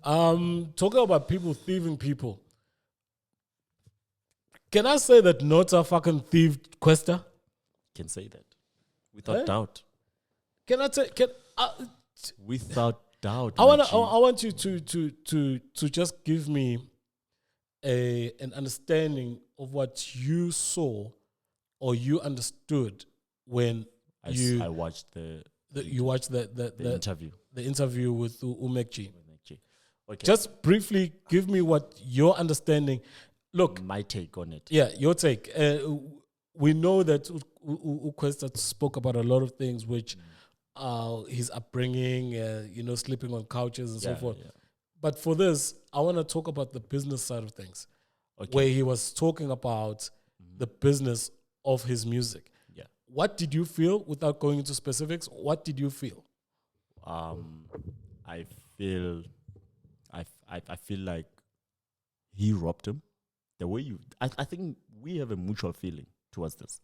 Talking about people thieving people. Can I say that Nota fucking thieved Kwesta? Can say that without doubt. Can I say? Without doubt. I want you to just give me an understanding of what you saw or you understood when I watched the interview. The interview with MacG. Okay. Just briefly give me what your understanding. Look, my take on it. Yeah, your take. We know that Kwesta spoke about a lot of things, which his upbringing, sleeping on couches and so forth. Yeah. But for this, I want to talk about the business side of things, where he was talking about the business of his music. Yeah. What did you feel, without going into specifics? What did you feel? I feel like he robbed him. The way I think we have a mutual feeling towards this.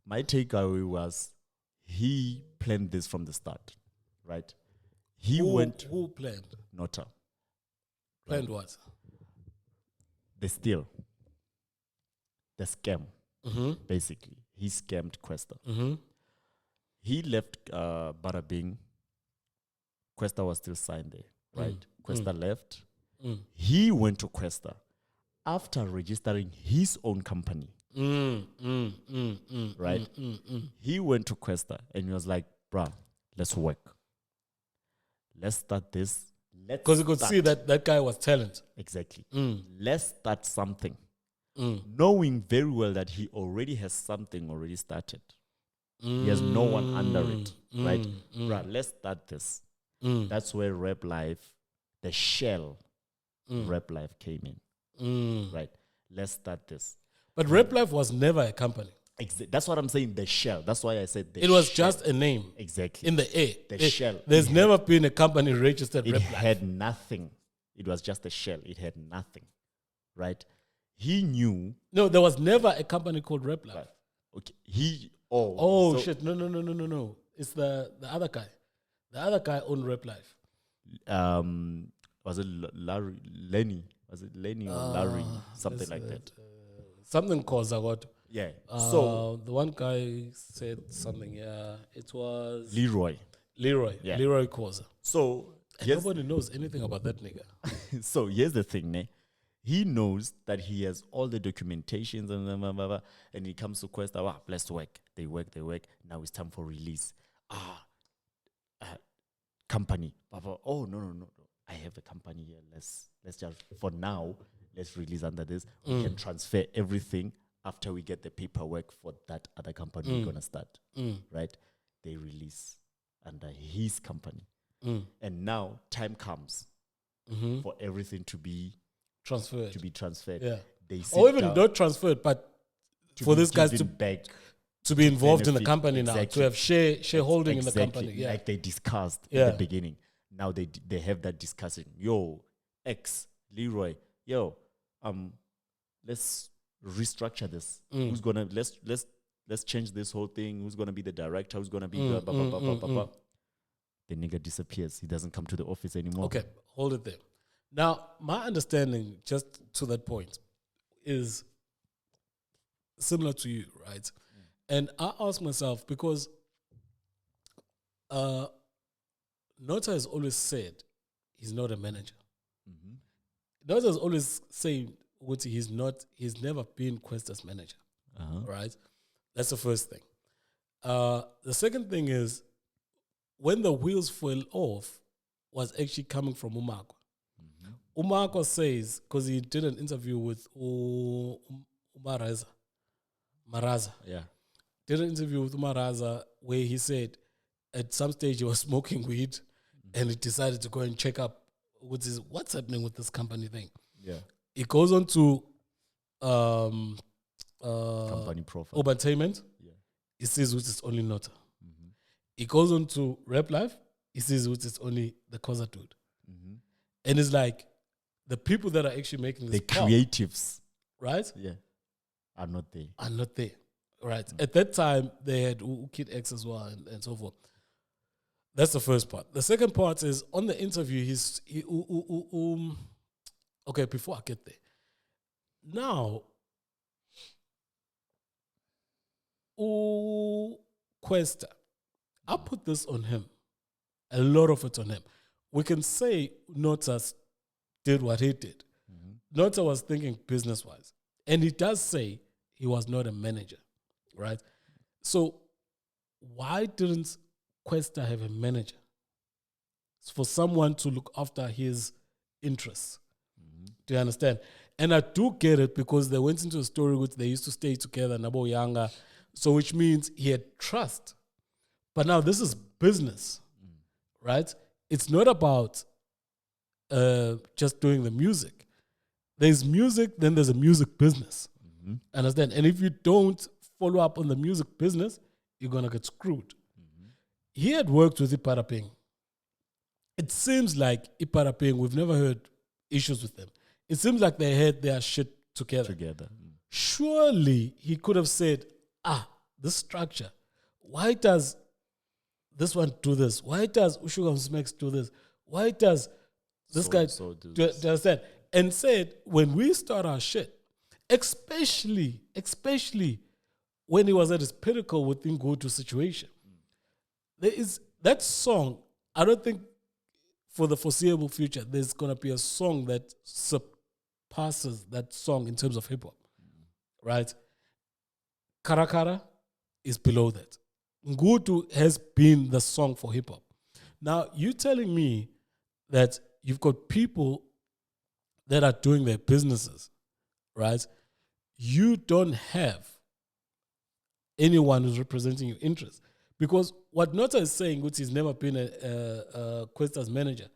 My takeaway was he planned this from the start, right? Who planned? Nota. Planned what? The steal. The scam, basically. He scammed Kwesta. He left Bada Bing. Kwesta was still signed there, right? Kwesta left. He went to Kwesta after registering his own company. Right? He went to Kwesta and he was like, bruh, let's work. Let's start this. Because you could see that guy was talent. Exactly. Let's start something. Knowing very well that he already has something already started. He has no one under it. Right? Bruh, let's start this. That's where Rap Life, the shell Rap Life came in. Right? Let's start this. But Rap Life was never a company. That's what I'm saying, the shell. That's why I said the shell. It was just a name. Exactly. In the air. The shell. There's never been a company registered Rap Life. It had nothing. It was just a shell. It had nothing. Right? He knew. No, there was never a company called Rap Life. Right. Okay. Shit. No. It's the other guy. The other guy owned Rap Life. Was it Lenny? Was it Lenny or Larry? Something like that. Something caused I got. Yeah. So the one guy said something. Yeah, it was Leroy. Yeah. Leroy Koza. So nobody knows anything about that nigga. So here's the thing, ne? He knows that he has all the documentations and blah, blah, blah, and he comes to Kwesta. Let's work. They work. Now it's time for release. Company. Oh no. I have a company here. Let's just for now. Let's release under this. We can transfer everything after we get the paperwork for that other company we're gonna start. Right? They release under his company, and now time comes for everything to be transferred. Yeah. They or even not transferred, but for these guys to be involved in the company now, to have shareholding in the company. Yeah. Like they discussed in the beginning. Now they have that discussing. Yo, X, Leroy, let's restructure this. Who's gonna let's change this whole thing. Who's gonna be the director? Who's gonna be blah, blah, blah, blah, blah, blah. The nigga disappears. He doesn't come to the office anymore. Okay, hold it there. Now, my understanding, just to that point, is similar to you, right? And I ask myself, because Nota has always said he's not a manager. Nota has always said he's never been Kwesta's manager, right? That's the first thing. The second thing is, when the wheels fell off, was actually coming from Umakwa. Umakwa says, because he did an interview with Maraza. Yeah. Did an interview with Maraza where he said at some stage he was smoking weed and he decided to go and check up what's happening with this company thing. Yeah. It goes on to company profile. Obertainment. Yeah. It says which is only Nota. It goes on to Rap Life. It says which is only the Koza dude. And it's like the people that are actually making this the creatives, right? Yeah, are not there. Right. At that time, they had Kid X as well and so forth. That's the first part. The second part is on the interview. Okay, before I get there, now, Kwesta, I put this on him, a lot of it on him. We can say Notas did what he did. Nota was thinking business-wise, and he does say he was not a manager, right? So why didn't Kwesta have a manager? It's for someone to look after his interests. Do you understand? And I do get it because they went into a story which they used to stay together, Nabo Yanga, so which means he had trust. But now this is business, right? It's not about just doing the music. There's music, then there's a music business. Understand? And if you don't follow up on the music business, you're going to get screwed. He had worked with Iparaping. It seems like Iparaping, we've never heard issues with them. It seems like they had their shit together. Surely he could have said, this structure, why does this one do this? Why does Ushugam Smacks do this? Why does this guy do you understand? And said, when we start our shit, especially when he was at his pinnacle within Go-To situation, there is that song. I don't think for the foreseeable future there's going to be a song that surpasses that song in terms of hip-hop, right? Karakara is below that. Go-To has been the song for hip-hop. Now, you telling me that you've got people that are doing their businesses, right? You don't have anyone who's representing your interests. Because what Nota is saying, which he's never been a Kwesta's manager,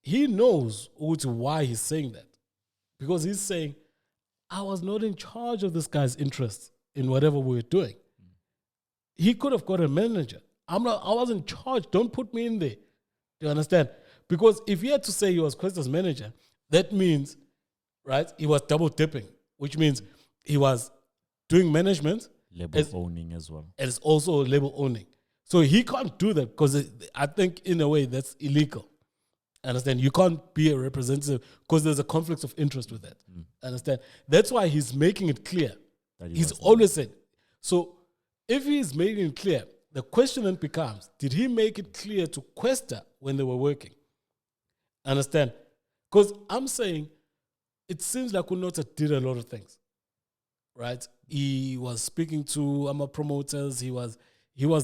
he knows why he's saying that. Because he's saying, I was not in charge of this guy's interests in whatever we were doing. He could have got a manager. I was in charge. Don't put me in there. Do you understand? Because if he had to say he was Kwesta's manager, that means, right, he was double dipping, which means he was doing management. Label owning as well. And it's also label owning. So he can't do that because I think in a way that's illegal. Understand? You can't be a representative because there's a conflict of interest with that. Understand? That's why he's making it clear. He's always said. So if he's making it clear, the question then becomes, did he make it clear to Kwesta when they were working? Understand? Because I'm saying it seems like Unota did a lot of things, right? He was speaking to promoters. He was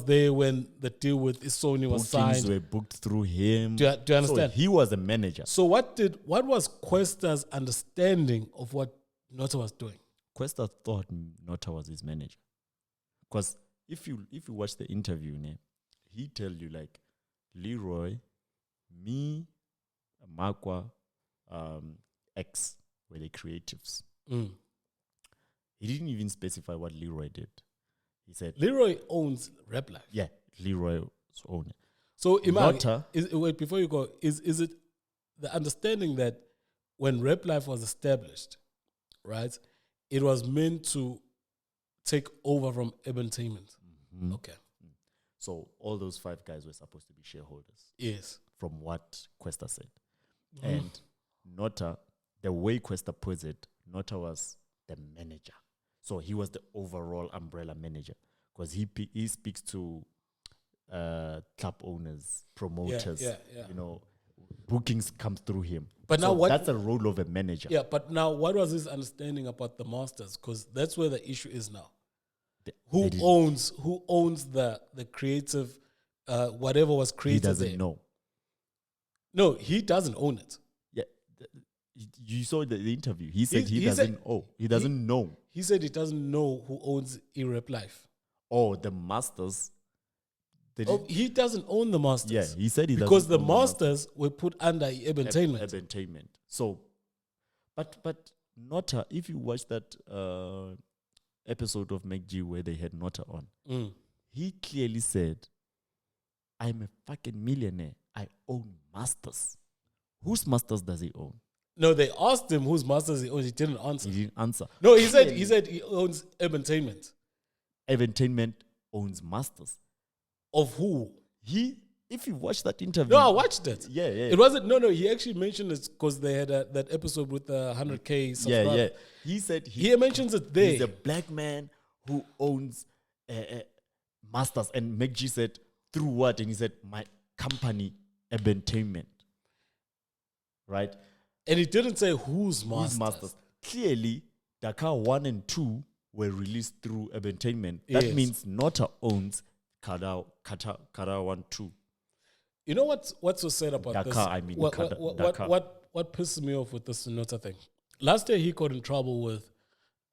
there when the deal with Isoni was signed. Bookings were booked through him. Do you understand? So he was a manager. So what was Kwesta's understanding of what Nota was doing? Kwesta thought Nota was his manager. Because if you watch the interview, he tell you like Leroy, me, Makwa, X were the creatives. He didn't even specify what Leroy did. He said Leroy owns Rap Life. Yeah, Leroy's owner. So wait, before you go, is it the understanding that when Rap Life was established, right, it was meant to take over from Entertainment? Okay. So all those 5 guys were supposed to be shareholders. Yes. From what Kwesta said. And Nota, the way Kwesta puts it, Nota was the manager. So he was the overall umbrella manager because he speaks to club owners, promoters, you know, bookings come through him. But so now that's the role of a manager. Yeah, but now what was his understanding about the masters? Because that's where the issue is now. Who owns the creative whatever was created? He doesn't know. No, he doesn't own it. Yeah, you saw the interview. He said he doesn't know. He said he doesn't know who owns E-Rap Life. Oh, the masters. He doesn't own the masters. Yeah, he said he doesn't because the masters were put under Entertainment. Entertainment. So, but Nota, if you watch that episode of MacG where they had Nota on, he clearly said, "I'm a fucking millionaire. I own masters." Whose masters does he own? No, they asked him whose masters he owns. He didn't answer. He didn't answer. No, he said he owns Entertainment. Entertainment owns masters. Of who? He if you watch that interview, No, I watched it. Yeah. It wasn't. No. He actually mentioned it because they had that episode with the 100K subscribers. Yeah. He said he mentions it there. He's a black man who owns Masters, and MacG said through what? And he said my company, Entertainment. Right. And he didn't say whose Masters. Clearly, Dakar 1 and 2 were released through Entertainment. That means Nota owns Kara 1, 2. You know what's so sad about Dakar, this? I mean, Dakar. What pisses me off with this Nota thing? Last year he got in trouble with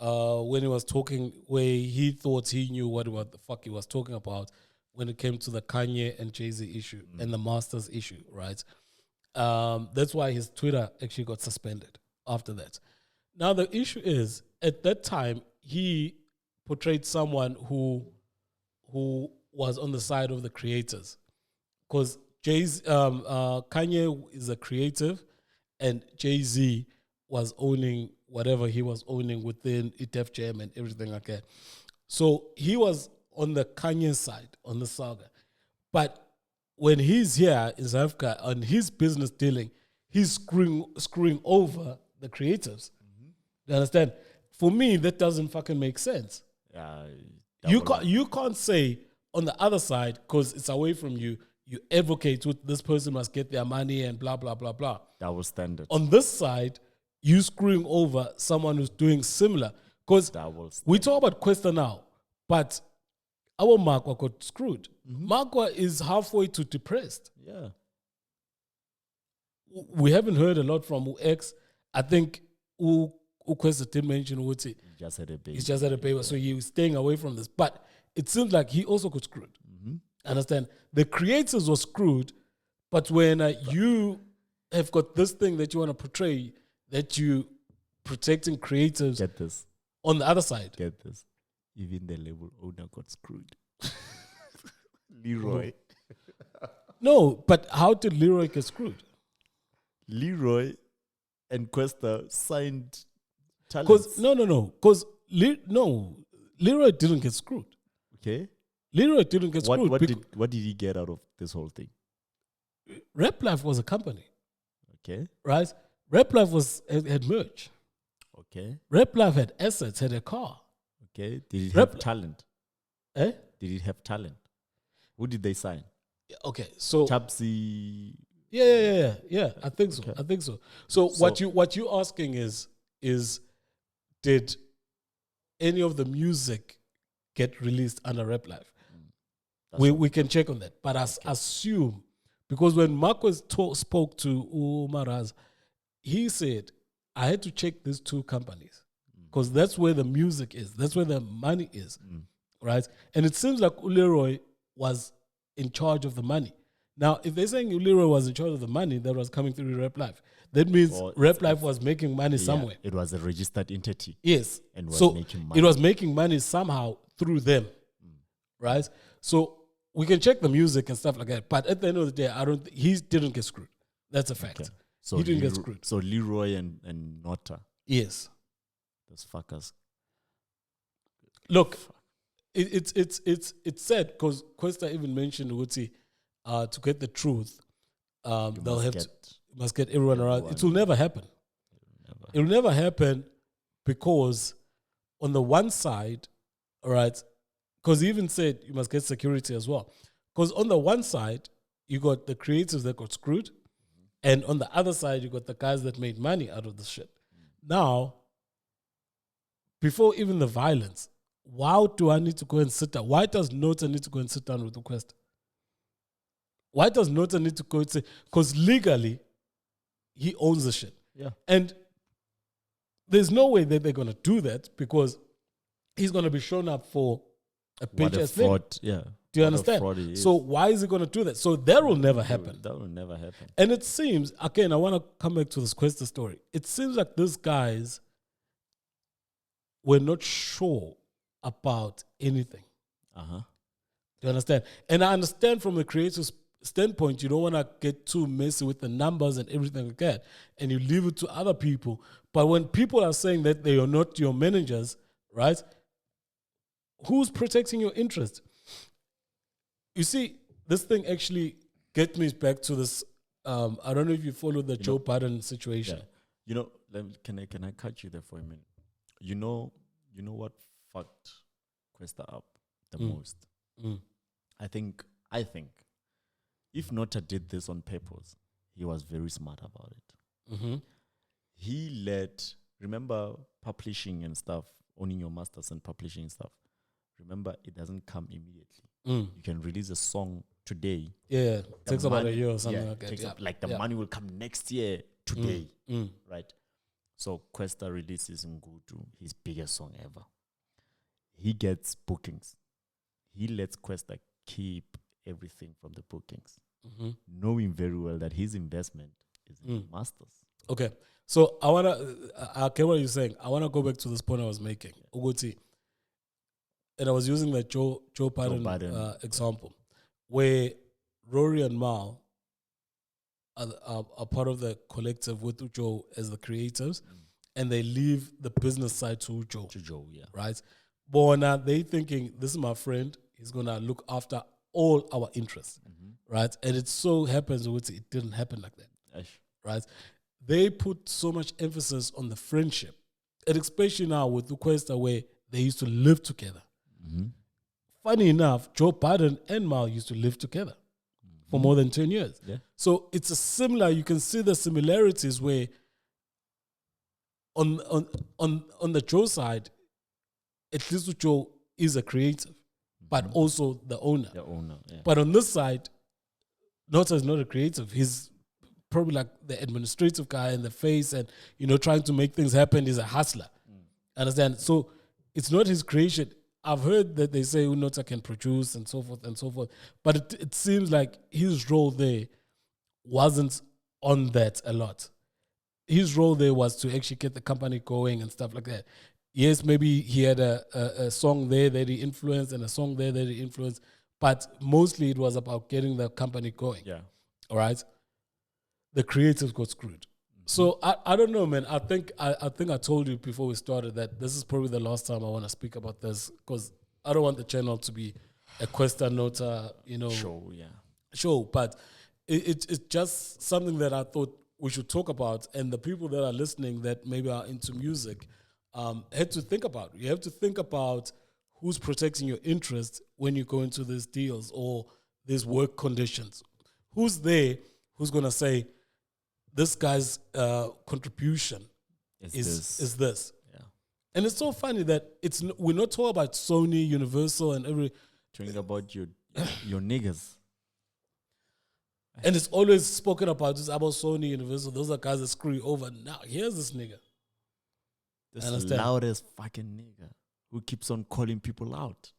when he was talking, where he thought he knew what the fuck he was talking about when it came to the Kanye and Jay-Z issue and the Masters issue, right? That's why his Twitter actually got suspended after that. Now the issue is, at that time he portrayed someone who was on the side of the creators, because Kanye is a creative and Jay-Z was owning whatever he was owning within Def Jam and everything like that. So he was on the Kanye side, on the saga. But when he's here in South Africa on his business dealing, he's screwing over the creatives. You understand? For me, that doesn't fucking make sense. You can't say on the other side, because it's away from you, you advocate with this person must get their money and blah, blah, blah, blah. That was standard. On this side, you screwing over someone who's doing similar. Because we talk about Kwesta now, but our Markwa got screwed. Markwa is halfway to depressed. Yeah. We haven't heard a lot from X. I think Kwesta did mention what he just had a baby. He's just had a baby, so he was staying away from this. But it seems like he also got screwed. Understand? The creators were screwed, but when you have got this thing that you want to portray, that you protecting creatives. Get this. On the other side. Get this. Even the label owner got screwed. Leroy. No, but how did Leroy get screwed? Leroy and Kwesta signed talents. No. Because Leroy didn't get screwed. Okay. Leroy didn't get screwed. What did he get out of this whole thing? Rap Life was a company. Okay. Right? Rap Life had merch. Okay. Rap Life had assets, had a car. Okay. Did it have talent? Eh? Did it have talent? Who did they sign? Okay, so Tabsy. Yeah. I think so. Okay. I think so. So what you asking is did any of the music get released under Rap Life? We can check on that, but assume, because when Marcus spoke to Umaraz, he said I had to check these two companies because that's where the music is, that's where the money is, right? And it seems like Leroy was in charge of the money. Now, if they're saying Leroy was in charge of the money that was coming through Rap Life, that means Rap Life was making money somewhere. It was a registered entity. Yes. And was making money. It was making money somehow through them, right? So we can check the music and stuff like that. But at the end of the day, he didn't get screwed. That's a fact. Okay. So he didn't get screwed. So Leroy and Nota. Yes. Those fuckers. Look, it's sad because Kwesta even mentioned Uti, to get the truth, they'll have must get everyone around. It will never happen. It will never happen because on the one side, all right, because he even said you must get security as well. Because on the one side, you got the creatives that got screwed, and on the other side, you got the guys that made money out of this shit. Now, before even the violence, why do I need to go and sit down? Why does Nota need to go and sit down with the Kwesta? Why does Nota need to go and say? Because legally, he owns the shit. Yeah. And there's no way that they're going to do that because he's going to be shown up for a bitch-ass thing. Yeah. Do you understand? So why is he going to do that? So that will never happen. That will never happen. And it seems, again, I want to come back to this Kwesta story. It seems like these guys were not sure about anything. Do you understand? And I understand from the creator's standpoint, you don't want to get too messy with the numbers and everything like that, and you leave it to other people. But when people are saying that they are not your managers, right? Who's protecting your interest? You see, this thing actually gets me back to this. I don't know if you follow the Joe Biden situation. Yeah. Can I cut you there for a minute? You know what fucked Kwesta up the most? I think if Nota did this on purpose, he was very smart about it. Mm-hmm. He remember publishing and stuff, owning your masters and publishing stuff. Remember, it doesn't come immediately. You can release a song today. Yeah, takes about a year or something like that. The money will come next year today, right? So Kwesta releases Ngudu, his biggest song ever. He gets bookings. He lets Kwesta keep everything from the bookings, knowing very well that his investment is in masters. Okay, so I get what you're saying. I wanna go back to this point I was making, Uguti, and I was using the Joe Biden example, where Rory and Mal are part of the collective with Ujo as the creators, and they leave the business side to Ujo. To Joe, yeah. Right? But now they thinking, this is my friend, he's going to look after all our interests. Right? And it so happens, it didn't happen like that. Right? They put so much emphasis on the friendship, and especially now with Kwesta, where they used to live together. Funny enough, Joe Biden and Mal used to live together for more than 10 years. Yeah. So it's a similar, you can see the similarities where on the Joe side, at least Joe is a creative, but also the owner. The owner, yeah. But on this side, Nota is not a creative. He's probably like the administrative guy in the face and, trying to make things happen. He's a hustler. Understand? So it's not his creation. I've heard that they say Nota can produce and so forth, but it seems like his role there wasn't on that a lot. His role there was to actually get the company going and stuff like that. Yes, maybe he had a song there that he influenced and a song there that he influenced, but mostly it was about getting the company going. Yeah. All right? The creatives got screwed. So I don't know, man. I think I told you before we started that this is probably the last time I want to speak about this, because I don't want the channel to be a Kwesta Nota, show. But it's just something that I thought we should talk about, and the people that are listening that maybe are into music had to think about. You have to think about who's protecting your interest when you go into these deals or these work conditions. Who's there? Who's gonna say, this guy's contribution is this. Yeah. And it's so funny that we're not talking about Sony, Universal, and every... Talking about your niggas. And it's always spoken about Sony, Universal. Those are guys that screw you over. Now, here's this nigga. This loudest fucking nigga who keeps on calling people out.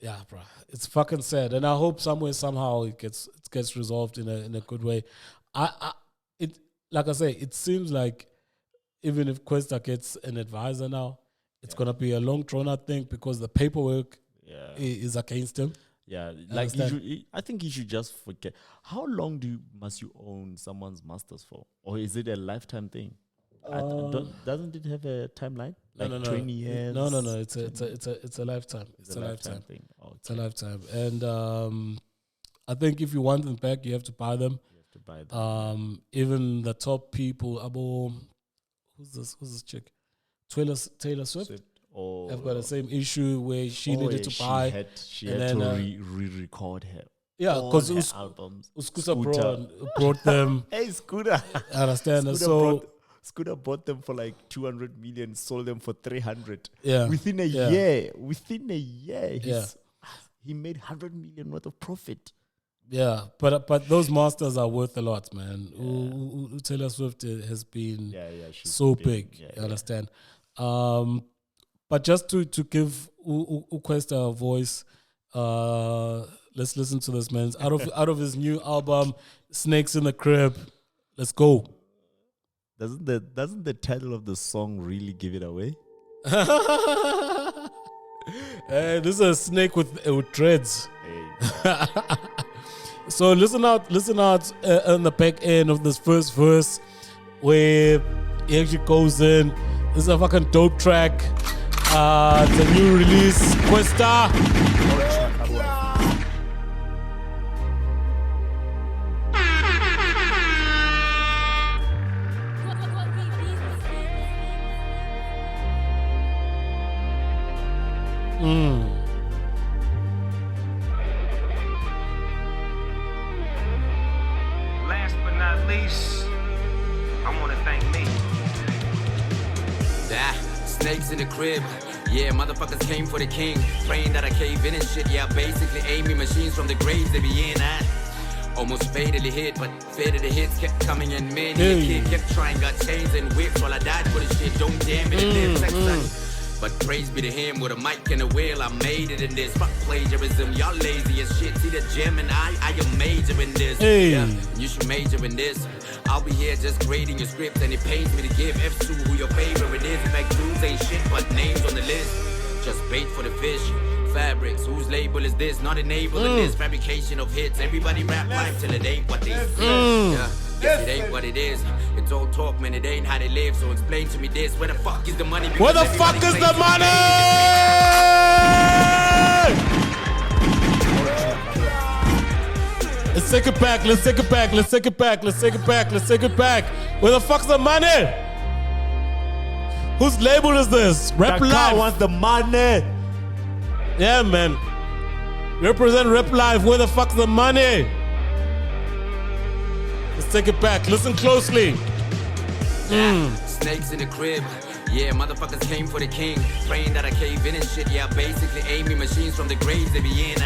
Yeah, bro. It's fucking sad. And I hope somehow it gets resolved in a good way. Like I say, it seems like even if Kwesta gets an advisor now, it's gonna be a long drawn out thing because the paperwork is against him. Yeah, I think you should just forget. How long must you own someone's masters for, or is it a lifetime thing? Doesn't it have a timeline? Like no. 20 years? No. It's a lifetime. It's a lifetime thing. Okay. It's a lifetime, and I think if you want them back, you have to buy them. Even the top people, who's this chick? Taylor Swift. Have got the same issue where she needed to buy. She had to re-record her. Yeah, because Scooter brought them. Hey, Scooter. I understand. Scooter bought them for like 200 million, sold them for 300. Yeah. Within a year, he made 100 million worth of profit. Yeah, but those masters are worth a lot, man. Yeah. Taylor Swift has been so big. You understand? But just to give Kwesta a voice, let's listen to this, man. Out of his new album, Snakes in the Crib. Let's go. Doesn't the title of the song really give it away? This is a snake with dreads. Hey. So listen out on the back end of this first verse where he actually goes in. This is a fucking dope track. It's a new release. Kwesta. not least, I want to thank me. Snakes in the crib. Yeah, motherfuckers came for the king. Praying that I cave in and shit. Yeah, basically aiming machines from the graves they be in. Almost fatally hit, but faded the hits kept coming in. Many a kid kept trying, got chains and whips while I died for the shit. Don't damn it, live sex, son. But praise be to him with a mic and a wheel. I made it in this. Fuck plagiarism, y'all lazy as shit. See the gem and I am major in this. Yeah, you should major in this. I'll be here just grading your script, and it pains me to give F's to who your favorite is. In fact, dudes ain't shit, but names on the list. Just bait for the fish. Fabrics, whose label is this? Not enabling this. Fabrication of hits. Everybody rap life till it ain't what they say. Yeah. Yes, it ain't what it is. It's all talk, man. It ain't how they live. So explain to me this. Where the fuck is the money? Where the fuck is the money? Let's take it back. Let's take it back. Let's take it back. Let's take it back. Let's take it back. Where the fuck's the money? Whose label is this? Rap Life wants the money. Yeah, man. Represent Rap Life. Where the fuck's the money? Let's take it back. Listen closely. Snakes in the crib. Yeah, motherfuckers came for the king. Praying that I cave in and shit. Yeah, basically aiming machines from the graves they be in.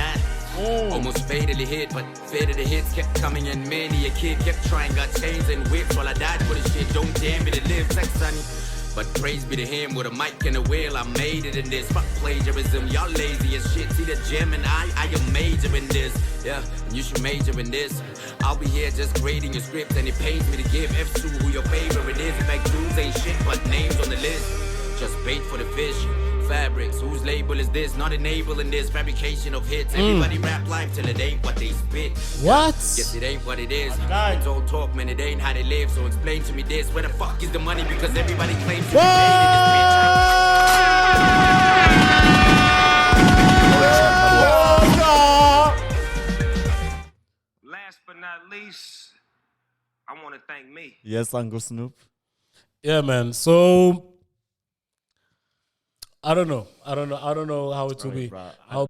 Almost fatally hit, but faded the hits kept coming in. Many a kid kept trying, got chains and whips while I died for the shit. Don't damn it, it lives sex, sonny. But praise be to him with a mic and a wheel. I made it in this. Fuck plagiarism, y'all lazy as shit. See the gem and I am major in this. Yeah, and you should major in this. I'll be here just grading your script, and it pains me to give F's to who your favorite is. In fact, dudes ain't shit, but names on the list. Just bait for the fish. Fabrics, whose label is this? Not enabling this. Fabrication of hits. Everybody rap life till it ain't what they spit. What? Yes, it ain't what it is. It's all talk, man. It ain't how they live. So explain to me this. Where the fuck is the money? Because everybody claims to be paid in this bitch. Last but not least, I want to thank me. Yes, Uncle Snoop. Yeah, man. So I don't know how it will be. Bro, How